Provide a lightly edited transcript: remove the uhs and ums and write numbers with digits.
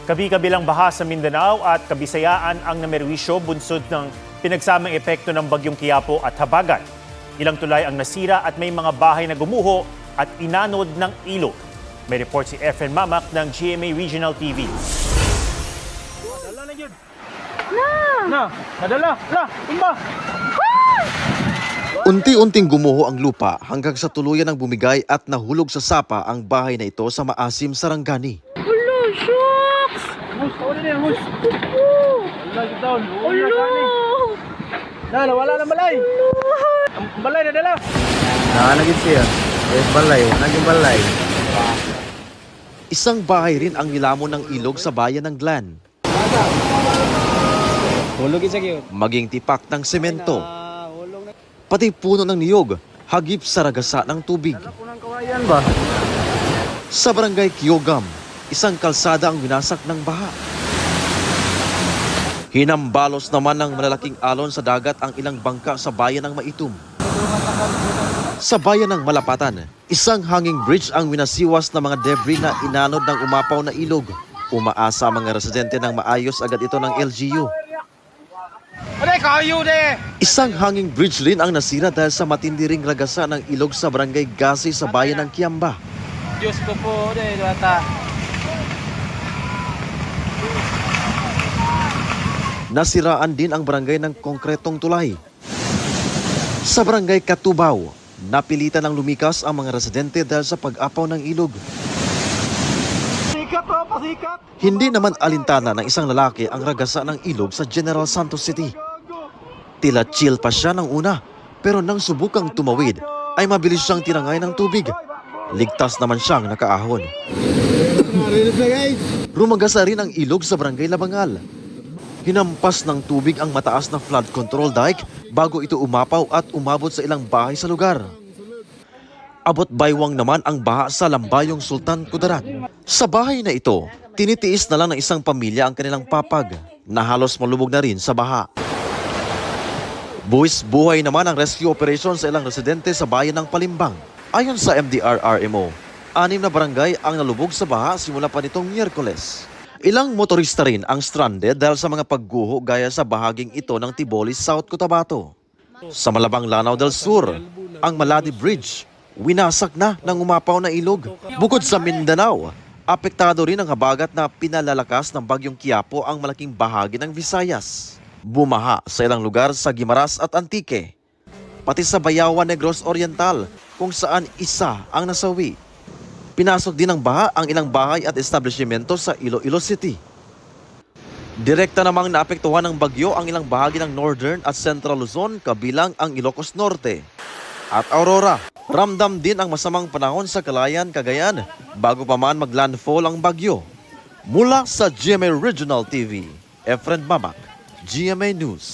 Kabi-kabilang baha sa Mindanao at Kabisayaan ang namerwisyo bunsod ng pinagsamang epekto ng bagyong Quiapo at Habagat. Ilang tulay ang nasira at may mga bahay na gumuho at inanod ng ilog. May report si Efren Mamak ng GMA Regional TV. Unti-unting gumuho ang lupa hanggang sa tuluyan ng bumigay at nahulog sa sapa ang bahay na ito sa Maasim, Sarangani. Hello, shucks! Wala na balay. Ang balay na dala. Nakalagit siya. Yes, balay. Naging balay. Isang bahay rin ang nilamon ng ilog sa bayan ng Glan. Hulog isa kayo. Maging tipak ng semento. Pati puno ng niyog, hagip sa ragasa ng tubig. Punang kawayan ba? Sa barangay Kiogam, isang kalsada ang winasak ng baha. Hinambalos naman ng malalaking alon sa dagat ang ilang bangka sa bayan ng Maitum. Sa bayan ng Malapatan, isang hanging bridge ang winasiwas ng mga debris na inanod ng umapaw na ilog. Umaasa ang mga residente ng maayos agad ito ng LGU. Isang hanging bridge rin ang nasira dahil sa matindi ring ragasa ng ilog sa barangay Gasi sa bayan ng Kiamba. Diyos ko po, Data. Nasiraan din ang barangay ng konkretong tulay. Sa barangay Katubaw, napilitan ng lumikas ang mga residente dahil sa pag-apaw ng ilog. Hindi naman alintana ng isang lalaki ang ragasa ng ilog sa General Santos City. Tila chill pa siya ng una, pero nang subukang tumawid, ay mabilis siyang tinangay ng tubig. Ligtas naman siyang nakaahon. Rumagasa rin ang ilog sa barangay Labangal. Hinampas ng tubig ang mataas na flood control dike bago ito umapaw at umabot sa ilang bahay sa lugar. Abot baywang naman ang baha sa Lambayong Sultan Kudarat. Sa bahay na ito, tinitiis na lang ng isang pamilya ang kanilang papag na halos malubog na rin sa baha. Buwis buhay naman ang rescue operation sa ilang residente sa bayan ng Palimbang. Ayon sa MDRRMO, 6 na barangay ang nalubog sa baha simula pa nitong Miyerkules. Ilang motorista rin ang stranded dahil sa mga pagguho gaya sa bahaging ito ng Tibolis, South Cotabato. Sa Malabang Lanao del Sur, ang Maladi Bridge, winasak na ng umapaw na ilog. Bukod sa Mindanao, apektado rin ang habagat na pinalalakas ng bagyong Quiapo ang malaking bahagi ng Visayas. Bumaha sa ilang lugar sa Guimaras at Antique, pati sa Bayawan, Negros Oriental, kung saan isa ang nasawi. Pinasok din ng baha ang ilang bahay at establishmento sa Iloilo City. Direkta namang naapektuhan ng bagyo ang ilang bahagi ng Northern at Central Luzon kabilang ang Ilocos Norte at Aurora. Ramdam din ang masamang panahon sa Calayan, Cagayan bago pa man maglandfall ang bagyo. Mula sa GMA Regional TV, Efren Mamak, GMA News.